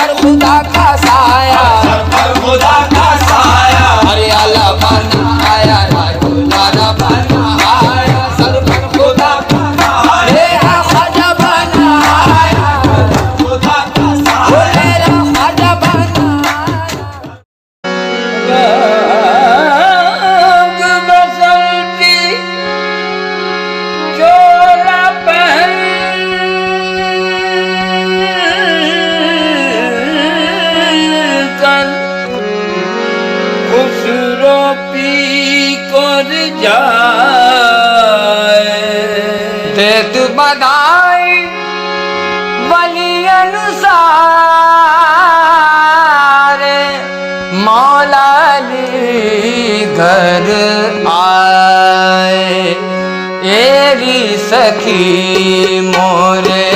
पर खुदा का साया, सर पर खुदा का साया, अरे अल्लाह बनाया दुलारा बनाया, सर पर खुदा का साया, मेरा ख्वाजा बनाया खुदा का वो साया। मेरा ख्वाजा बनाया। रंग बसंती चोला पहन कर खुसरो पी कर जाए, देत बधाई वली अनुसार मौला अली घर आए। एरी सखी मोरे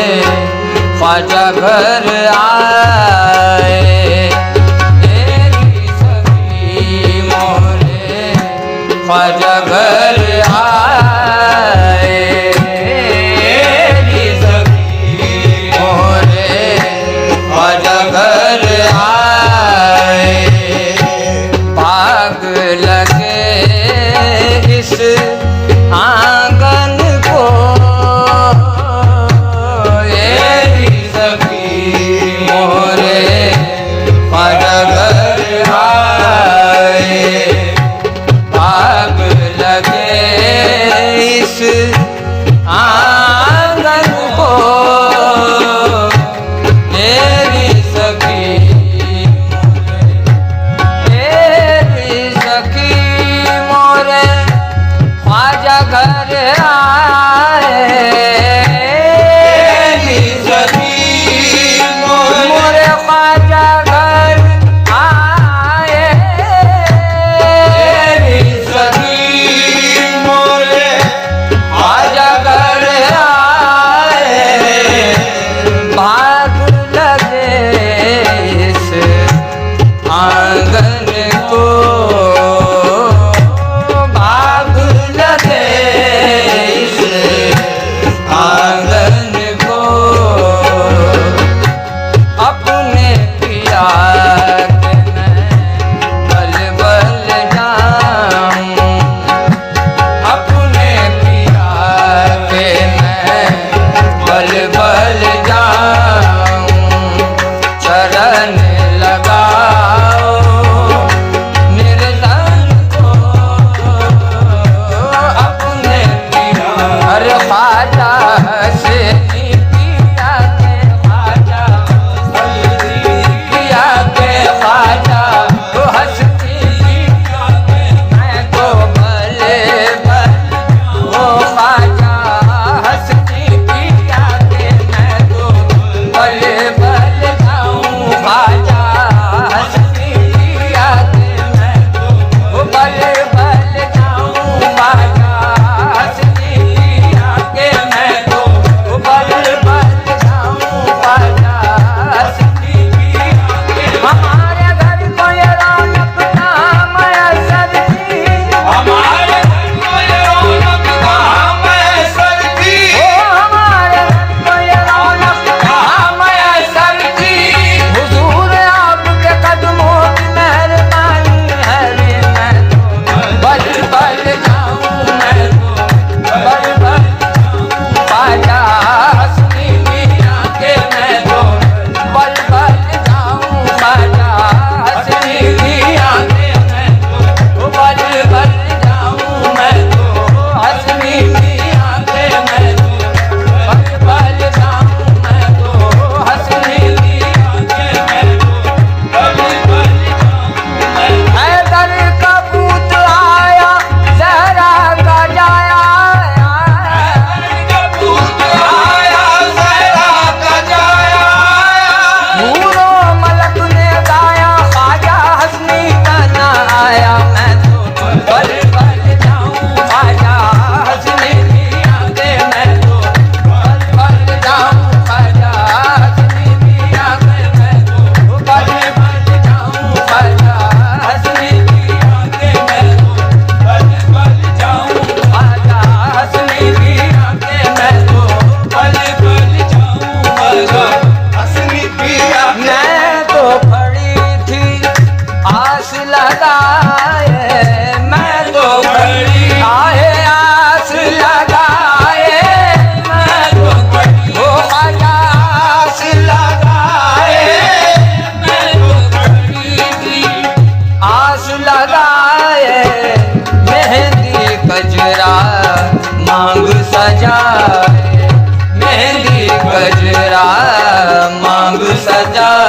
ख्वाजा घर आए, एरी सखी मोरे ख्वाजा घर आए, एरी सखी मोरे ख्वाजा घर आए। भाग लगे इस आंगन को, एरी सखी मोरे ख्वाजा घर आए। भाग लगे इस आंगन को, एरी सखी मोरे ख्वाजा घर आए, एरी सखी मोरे ख्वाजा घर आए, एरी सखी मोरे ख्वाजा घर आए। भाग लगे इस आंगन को, भाग लगे इस आंगन को, अपने पिया के मैं बल बल जाऊं, अपने पिया के मैं बल बल जाऊं। चरण लगाओ निर्धन को, अपने पिया हर ख्वाजा से पिया के ख्वाजा, पिया के ख्वाजा तो हंसती मैं तो भले भले वो ख्वाजा हंसती पिया के मैं तो भले भले जाऊं ख्वाजा।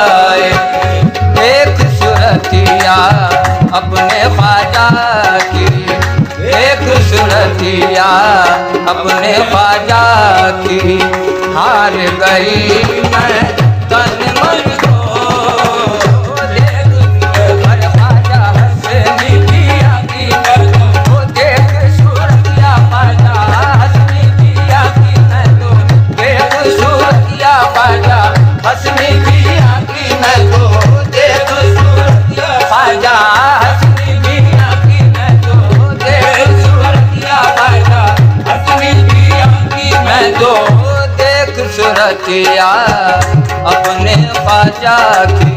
जाए। एक सूरतिया अपने ख्वाजा की, एक सूरतिया अपने ख्वाजा की, हार गई मैं तन मन को। देख कर ख्वाजा हंसनी की हकीकत, वो देख सूरतिया ख्वाजा हंसनी की हकीकत, देख सूरतिया ख्वाजा हंसनी की हकीकत, देख सूरतिया ख्वाजा हंसनी की हकीकत, देख सूरतिया ख्वाजा हंसनी की हकीकत, देख सूरतिया अपने ख्वाजा की,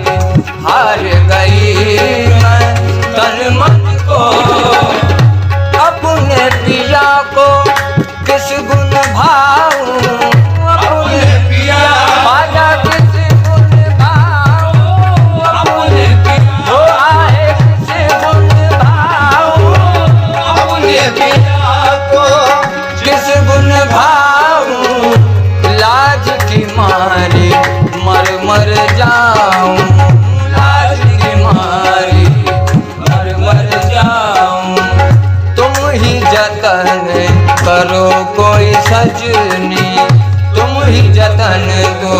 हार गई मैं तन मन को। अपने पिया को किस गुण भाऊं, अपने पिया ख्वाजा किस गुण भाऊं, अपने पिया आए किस गुण भाऊं, अपने पिया को किस गुण भाऊं, लाज की मारी मर मर जाऊं, लाज की मारी मर मर जाऊं। तुम ही जतन करो कोई सजनी, तुम ही जतन तो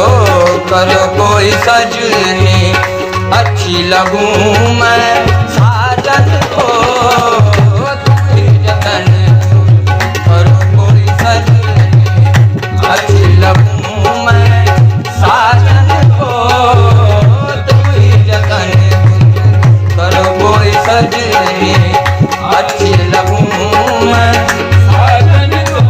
करो कोई सजनी, अच्छी लगूं मैं साजन को। तुम ही जतन करो कोई सजनी, अच्छी लगूं मैं साजन को। तुम ही जतन करो कोई सजनी, अच्छी लगूं मैं साजन को।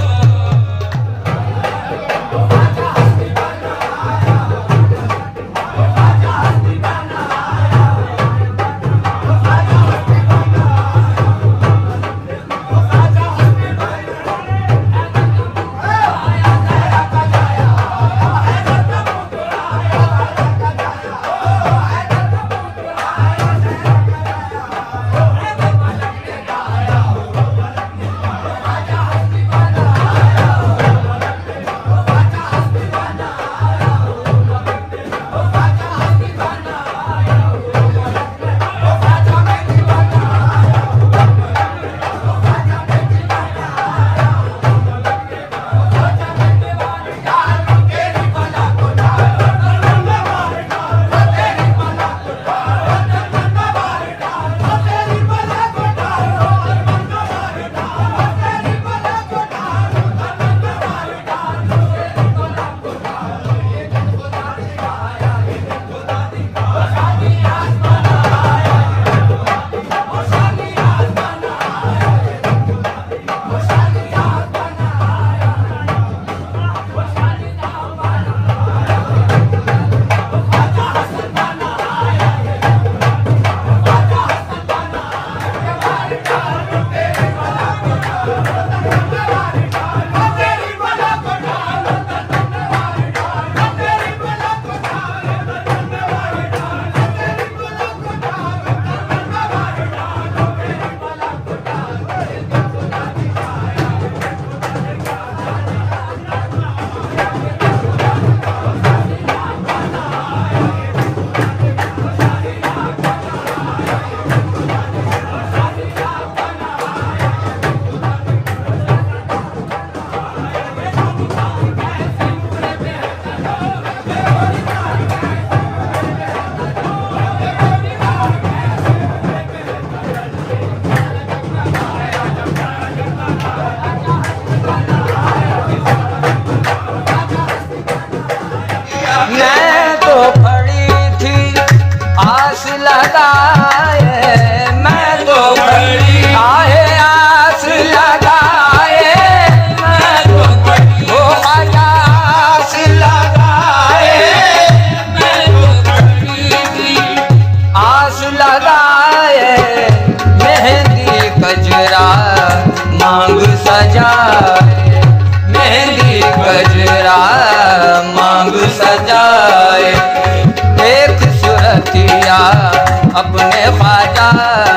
अपने ख्वाजा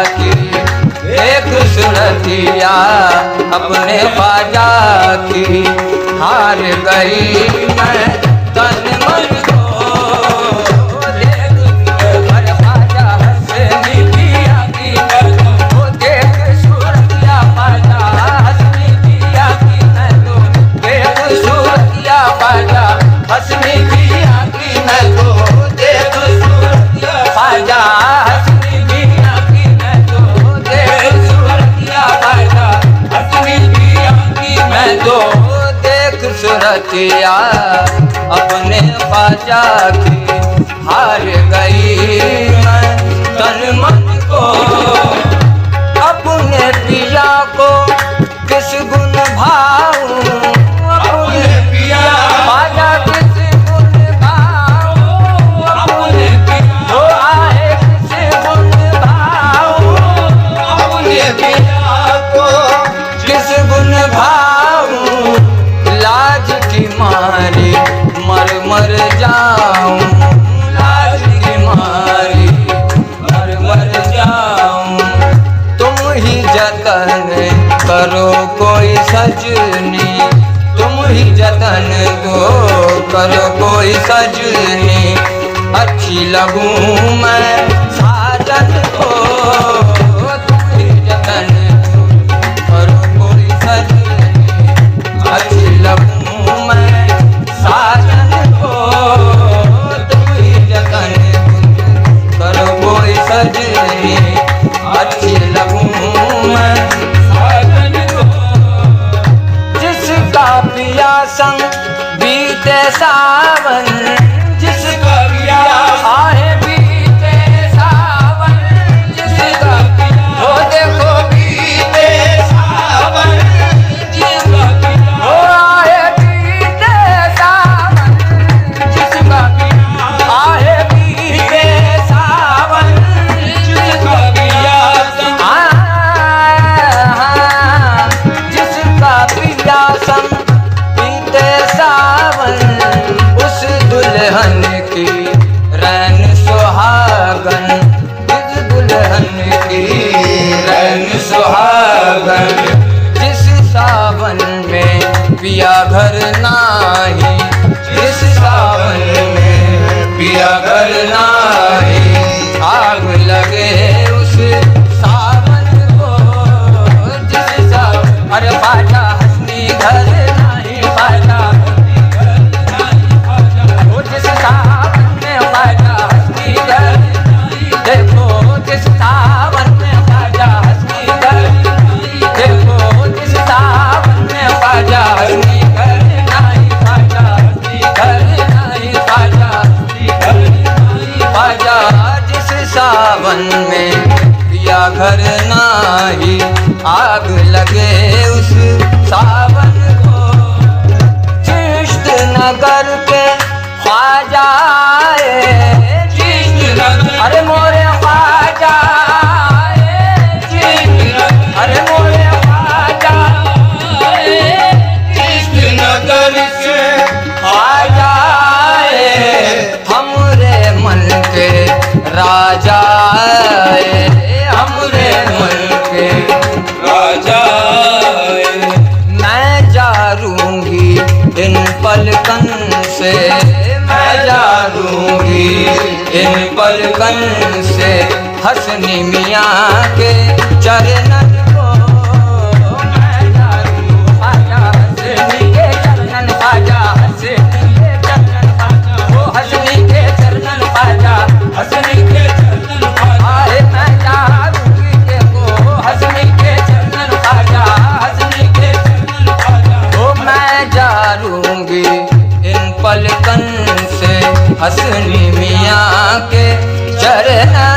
की एक सूरतिया अपने ख्वाजा की हार गई मैं तन मन को देख सजनी, तुम ही जतन दो करो कोई सजनी। अच्छी लगूं मैं साजन को, तुम ही जतन दो करो कोई सजनी। अच्छी लगूं मैं साजन को, तुम ही जतन दो करो कोई सजनी। अच्छी लगूं मैं साजन को, जिसका पिया संग बीते सावन, जिसका पिया आहे बीते सावन, जिसका पिया हो देखो बीते सावन, जिसका पिया हो आहे बीते सावन, जिसका पिया आहे बीते सावन, जिसका पिया जिसका पिया संग बीते सावन, उस दुल्हन की रैन सुहागन, इस दुल्हन की रैन सुहागन। जिस सावन में पिया घर नाही, जिस सावन में पिया घर नाही, आग लगे उस सावन को। जिस सावन अरे बाजा हंसनी घर नाही, बाजा जिस सावन में बाजा हंसनी घर, देखो जिस सावन में बाजा हंसनी घर, देखो जिस सावन में बाजा हंसनी घर नहीं, बाजा हंसनी घर नहीं, बाजा हंसनी घर नहीं, बाजा जिस सावन में पिया घर नाही, आग लगे उस सावन को। चिश्त नगर के ख्वाजा आए, चिश्त नगर अरे मोरे ख्वाजा आए, चिश्त नगर अरे मोरे ख्वाजा आए, चिश्त नगर के ख्वाजा आए, हमरे मन के राजा आए, हमरे मन के राजा आए। मैं जारूंगी इन पलकन से, मैं जारूंगी इन पलकन से, हसनी मियाँ के चरणन को। मैं जारूंगी ख्वाजा हसनी के चरणन, ख्वाजा हसनी के चरणन, ख्वाजा वो हसनी के चरणन, ख्वाजा हसनी के चरणन, ख्वाजा मैं जारूंगी देखो हसनी के चरणन, ख्वाजा हसनी के चरणन, ख्वाजा वो मैं जारूंगी इन पलकन से, हसनी मियाँ के चरणन।